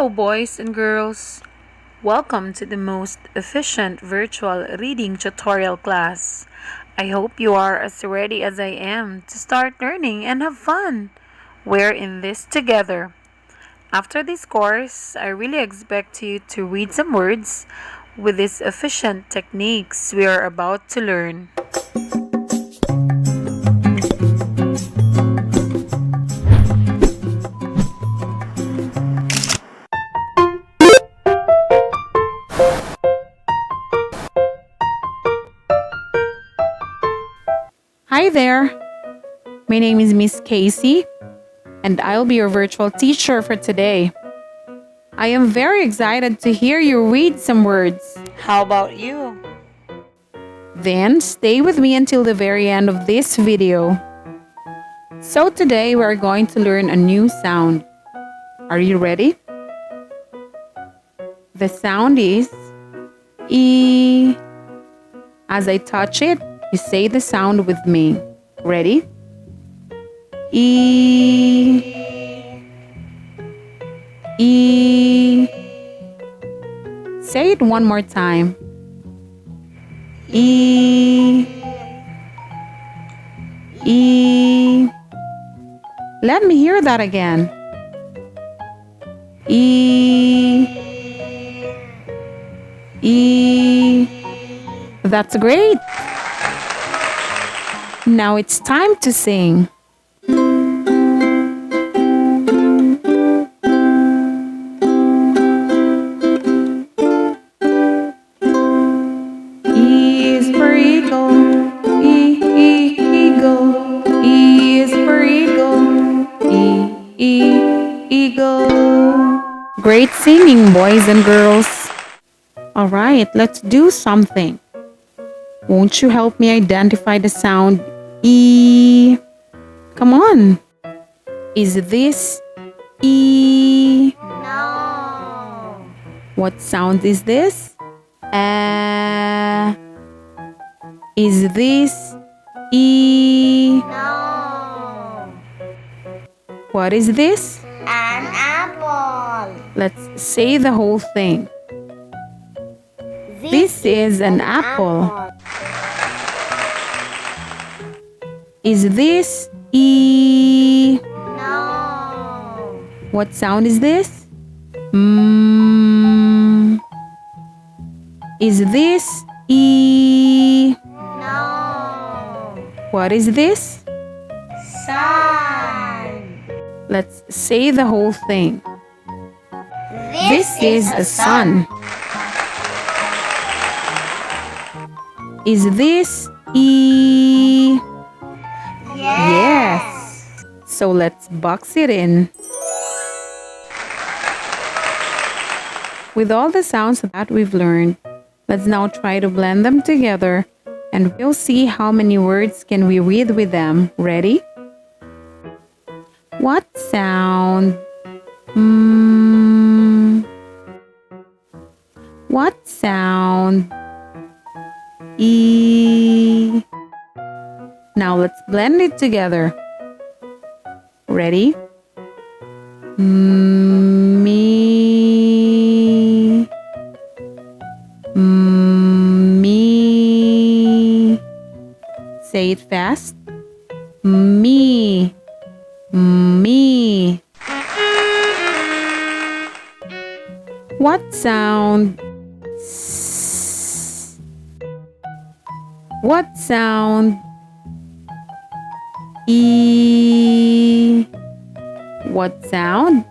Hello, boys and girls. Welcome to the most efficient virtual reading tutorial class. I hope you are as ready as I am to start learning and have fun. We're in this together. After this course, I really expect you to read some words with these efficient techniques we are about to learn. Hi there, my name is Miss Casey, and I'll be your virtual teacher for today. I am very excited to hear you read some words. How about you? Then stay with me until the very end of this video. So today we're going to learn a new sound. Are you ready? The sound is E. As I touch it, you say the sound with me. Ready? E. E. Say it one more time. E. E. Let me hear that again. E. E. That's great. Now it's time to sing. E is for eagle, eagle. E is for eagle, eagle. Great singing, boys and girls. All right, let's do something. Won't you help me identify the sound E? Come on. Is this E? No. What sound is this? Is this E? No. What is this? An apple. Let's say the whole thing. This is an apple. Is this E? No. What sound is this? Is this E? No. What is this? Sun. Let's say the whole thing. This is a sun. Is this E? Yes. So let's box it in. With all the sounds that we've learned, let's now try to blend them together and we'll see how many words can we read with them. Ready? What sound? What sound? E. Now let's blend it together. Ready? Me. Me. Say it fast. Me. Me. What sound? What sound? E. What sound?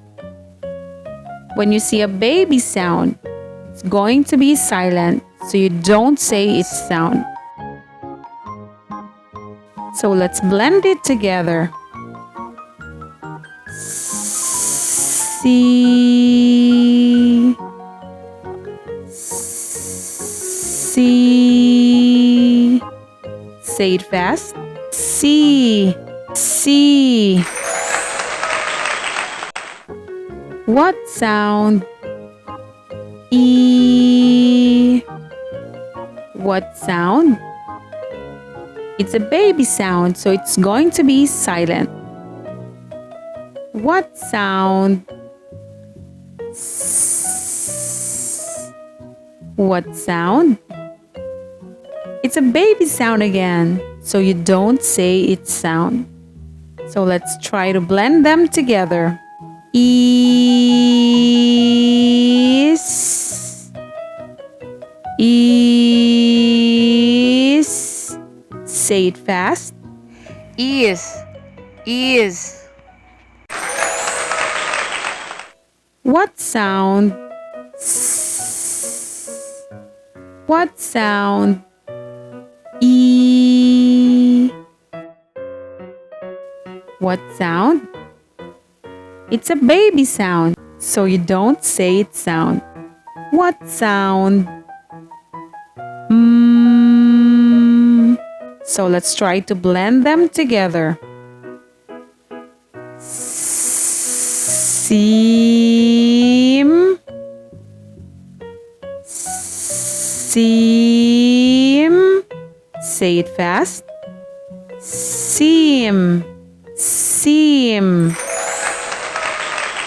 When you see a baby sound, it's going to be silent, so you don't say its sound. So let's blend it together. C. C. Say it fast. C. C. What sound? E. What sound? It's a baby sound, so it's going to be silent. What sound? What sound? It's a baby sound again, so you don't say its sound. So let's try to blend them together. Is. Is. Say it fast. Is. Is. What sound? What sound? E. What sound? It's a baby sound, so you don't say its sound. What sound? Mm. So let's try to blend them together. Seam. Seam. Say it fast. Seam. Seam.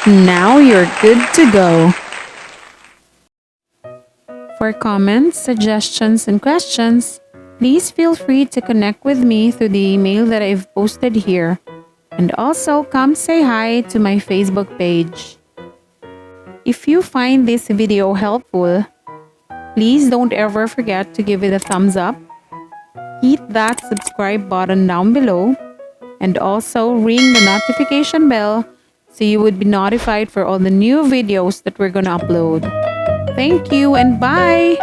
Now you're good to go. For comments, suggestions, and questions, please feel free to connect with me through the email that I've posted here. And also come say hi to my Facebook page. If you find this video helpful, please don't ever forget to give it a thumbs up. Hit that subscribe button down below and also ring the notification bell so you would be notified for all the new videos that we're gonna upload. Thank you and bye!